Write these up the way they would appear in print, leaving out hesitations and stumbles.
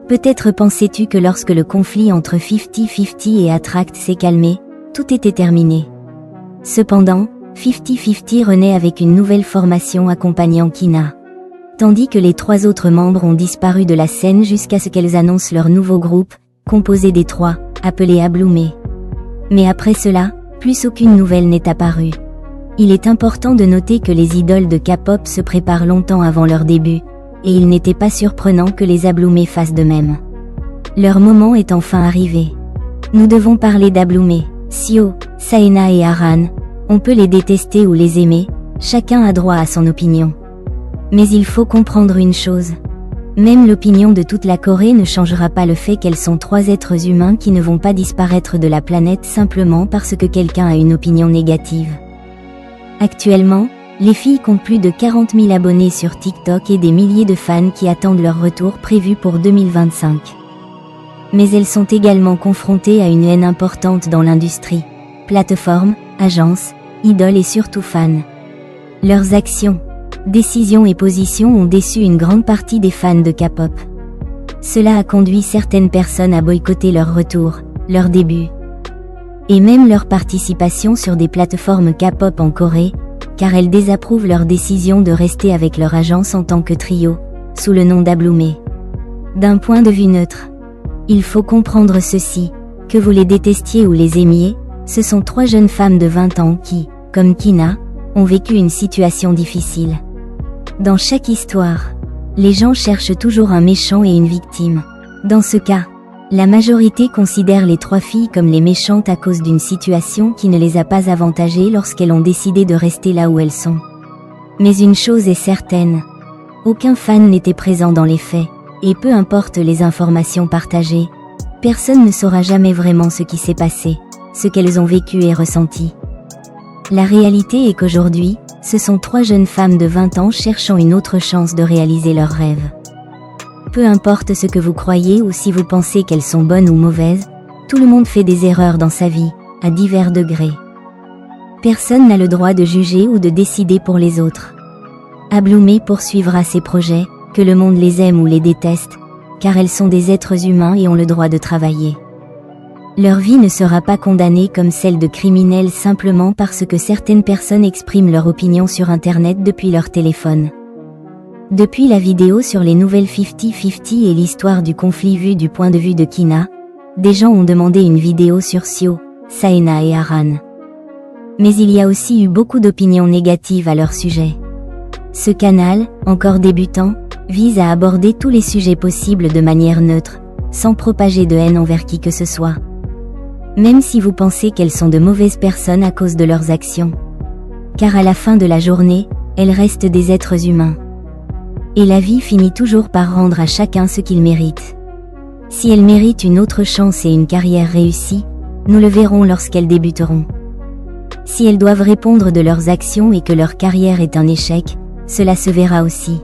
Peut-être pensais-tu que lorsque le conflit entre 50-50 et Attract s'est calmé, tout était terminé. Cependant, 50-50 renaît avec une nouvelle formation accompagnant Kina. Tandis que les 3 autres membres ont disparu de la scène jusqu'à ce qu'elles annoncent leur nouveau groupe, composé des 3, appelé Abloumé. Mais après cela, plus aucune nouvelle n'est apparue. Il est important de noter que les idoles de K-pop se préparent longtemps avant leur début, et il n'était pas surprenant que les Abloumé fassent de même. Leur moment est enfin arrivé. Nous devons parler d'Abloumé, Seo, Saena et Aran. On peut les détester ou les aimer, chacun a droit à son opinion. Mais il faut comprendre une chose. Même l'opinion de toute la Corée ne changera pas le fait qu'elles sont 3 êtres humains qui ne vont pas disparaître de la planète simplement parce que quelqu'un a une opinion négative. Actuellement, les filles comptent plus de 40 000 abonnés sur TikTok et des milliers de fans qui attendent leur retour prévu pour 2025. Mais elles sont également confrontées à une haine importante dans l'industrie. Plateformes, agences, idoles et surtout fans. Leurs actions, décisions et positions ont déçu une grande partie des fans de K-pop. Cela a conduit certaines personnes à boycotter leur retour, leur début, et même leur participation sur des plateformes K-pop en Corée, car elles désapprouvent leur décision de rester avec leur agence en tant que trio, sous le nom d'Abloumé. D'un point de vue neutre, il faut comprendre ceci, que vous les détestiez ou les aimiez, ce sont 3 jeunes femmes de 20 ans qui, comme Kina, ont vécu une situation difficile. Dans chaque histoire, les gens cherchent toujours un méchant et une victime. Dans ce cas, la majorité considère les 3 filles comme les méchantes à cause d'une situation qui ne les a pas avantagées lorsqu'elles ont décidé de rester là où elles sont. Mais une chose est certaine, aucun fan n'était présent dans les faits, et peu importe les informations partagées, personne ne saura jamais vraiment ce qui s'est passé, ce qu'elles ont vécu et ressenti. La réalité est qu'aujourd'hui, ce sont 3 jeunes femmes de 20 ans cherchant une autre chance de réaliser leurs rêves. Peu importe ce que vous croyez ou si vous pensez qu'elles sont bonnes ou mauvaises, tout le monde fait des erreurs dans sa vie, à divers degrés. Personne n'a le droit de juger ou de décider pour les autres. Abloumé poursuivra ses projets, que le monde les aime ou les déteste, car elles sont des êtres humains et ont le droit de travailler. Leur vie ne sera pas condamnée comme celle de criminels simplement parce que certaines personnes expriment leur opinion sur Internet depuis leur téléphone. Depuis la vidéo sur les nouvelles 50-50 et l'histoire du conflit vu du point de vue de Kina, des gens ont demandé une vidéo sur Seo, Saena et Aran. Mais il y a aussi eu beaucoup d'opinions négatives à leur sujet. Ce canal, encore débutant, vise à aborder tous les sujets possibles de manière neutre, sans propager de haine envers qui que ce soit. Même si vous pensez qu'elles sont de mauvaises personnes à cause de leurs actions. Car à la fin de la journée, elles restent des êtres humains. Et la vie finit toujours par rendre à chacun ce qu'il mérite. Si elles méritent une autre chance et une carrière réussie, nous le verrons lorsqu'elles débuteront. Si elles doivent répondre de leurs actions et que leur carrière est un échec, cela se verra aussi.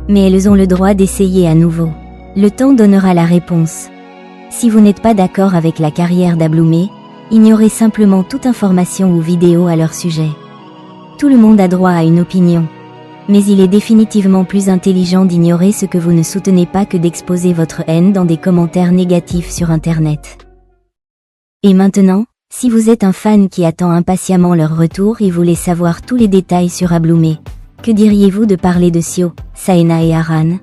Mais elles ont le droit d'essayer à nouveau. Le temps donnera la réponse. Si vous n'êtes pas d'accord avec la carrière d'Abloumé, ignorez simplement toute information ou vidéo à leur sujet. Tout le monde a droit à une opinion. Mais il est définitivement plus intelligent d'ignorer ce que vous ne soutenez pas que d'exposer votre haine dans des commentaires négatifs sur Internet. Et maintenant, si vous êtes un fan qui attend impatiemment leur retour et voulez savoir tous les détails sur Abloumé, que diriez-vous de parler de Seo, Saena et Aran?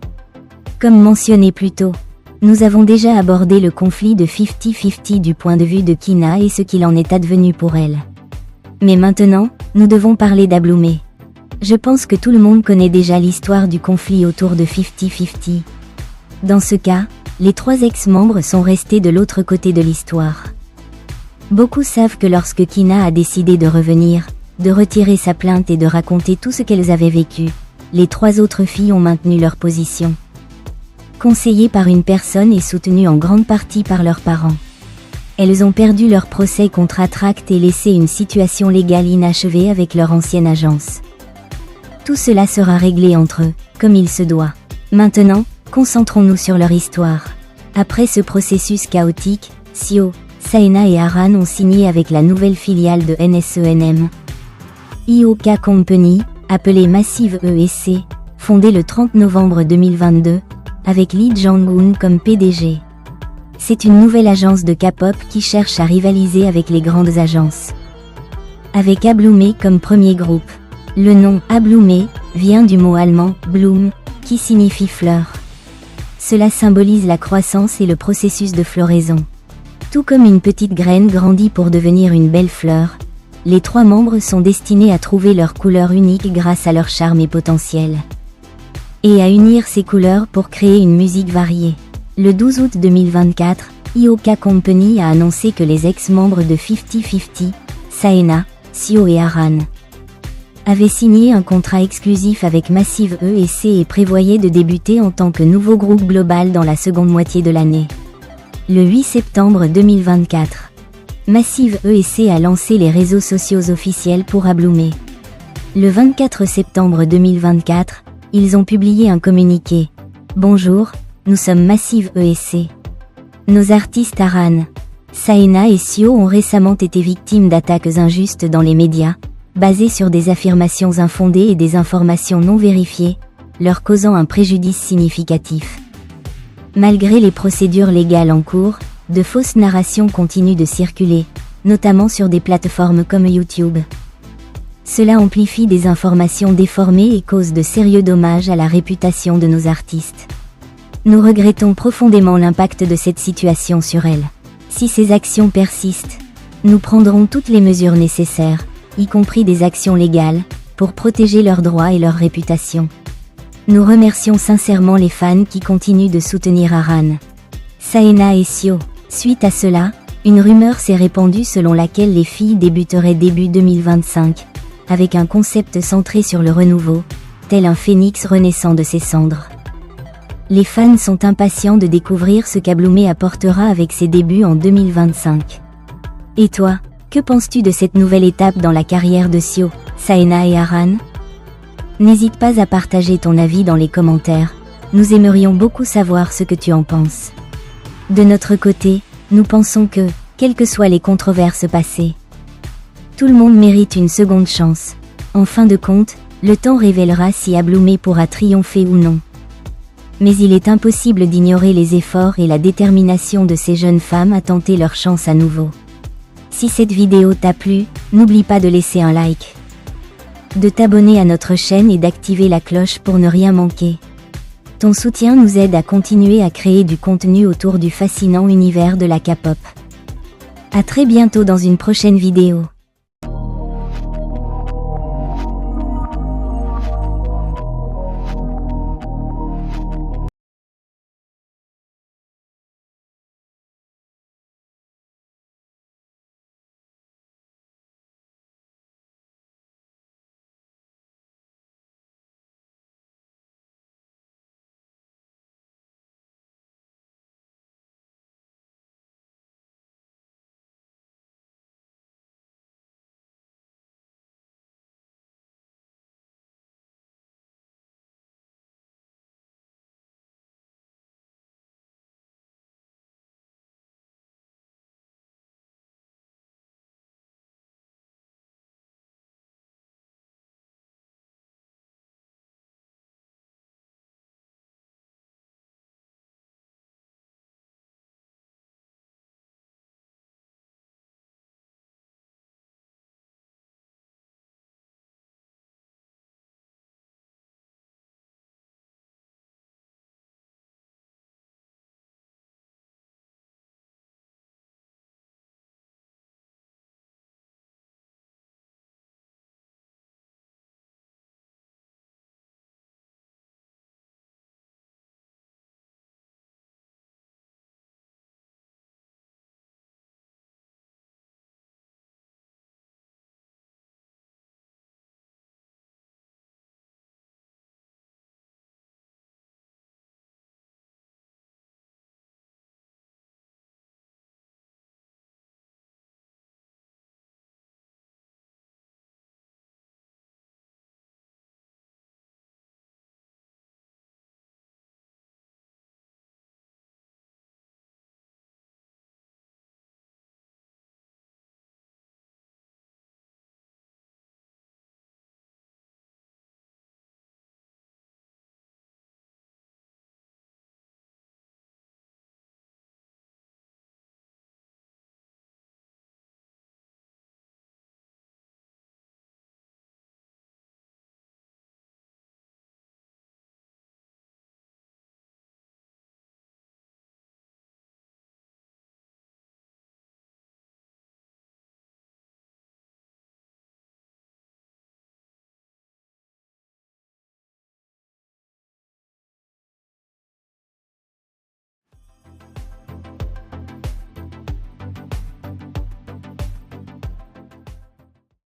Comme mentionné plus tôt, nous avons déjà abordé le conflit de 50-50 du point de vue de Kina et ce qu'il en est advenu pour elle. Mais maintenant, nous devons parler d'Abloumé. Je pense que tout le monde connaît déjà l'histoire du conflit autour de 50-50. Dans ce cas, les 3 ex-membres sont restés de l'autre côté de l'histoire. Beaucoup savent que lorsque Kina a décidé de revenir, de retirer sa plainte et de raconter tout ce qu'elles avaient vécu, les 3 autres filles ont maintenu leur position. Conseillées par une personne et soutenues en grande partie par leurs parents. Elles ont perdu leur procès contre Attract et laissé une situation légale inachevée avec leur ancienne agence. Tout cela sera réglé entre eux, comme il se doit. Maintenant, concentrons-nous sur leur histoire. Après ce processus chaotique, Seo, Saena et Aran ont signé avec la nouvelle filiale de NSENM. IOK Company, appelée Massive ESC, fondée le 30 novembre 2022, avec Lee Jong-un comme PDG. C'est une nouvelle agence de K-pop qui cherche à rivaliser avec les grandes agences. Avec A-Bloomé comme premier groupe. Le nom A-Bloomé vient du mot allemand Blume, qui signifie fleur. Cela symbolise la croissance et le processus de floraison. Tout comme une petite graine grandit pour devenir une belle fleur, les 3 membres sont destinés à trouver leur couleur unique grâce à leur charme et potentiel. Et à unir ces couleurs pour créer une musique variée. Le 12 août 2024, IOK Company a annoncé que les ex-membres de 50-50, Saena, Seo et Aran, avaient signé un contrat exclusif avec Massive ESC et prévoyaient de débuter en tant que nouveau groupe global dans la seconde moitié de l'année. Le 8 septembre 2024, Massive ESC a lancé les réseaux sociaux officiels pour A-Bloomé. Le 24 septembre 2024, ils ont publié un communiqué. Bonjour, nous sommes Massive ESC. Nos artistes Aran, Saena et Seo ont récemment été victimes d'attaques injustes dans les médias, basées sur des affirmations infondées et des informations non vérifiées, leur causant un préjudice significatif. Malgré les procédures légales en cours, de fausses narrations continuent de circuler, notamment sur des plateformes comme YouTube. Cela amplifie des informations déformées et cause de sérieux dommages à la réputation de nos artistes. Nous regrettons profondément l'impact de cette situation sur elles. Si ces actions persistent, nous prendrons toutes les mesures nécessaires, y compris des actions légales, pour protéger leurs droits et leur réputation. Nous remercions sincèrement les fans qui continuent de soutenir Aran, Saena et Seo. Suite à cela, une rumeur s'est répandue selon laquelle les filles débuteraient début 2025, avec un concept centré sur le renouveau, tel un phénix renaissant de ses cendres. Les fans sont impatients de découvrir ce qu'A-Bloomé apportera avec ses débuts en 2025. Et toi, que penses-tu de cette nouvelle étape dans la carrière de Seo, Saena et Aran? N'hésite pas à partager ton avis dans les commentaires, nous aimerions beaucoup savoir ce que tu en penses. De notre côté, nous pensons que, quelles que soient les controverses passées, tout le monde mérite une seconde chance. En fin de compte, le temps révélera si A-Bloomé pourra triompher ou non. Mais il est impossible d'ignorer les efforts et la détermination de ces jeunes femmes à tenter leur chance à nouveau. Si cette vidéo t'a plu, n'oublie pas de laisser un like, de t'abonner à notre chaîne et d'activer la cloche pour ne rien manquer. Ton soutien nous aide à continuer à créer du contenu autour du fascinant univers de la K-pop. À très bientôt dans une prochaine vidéo.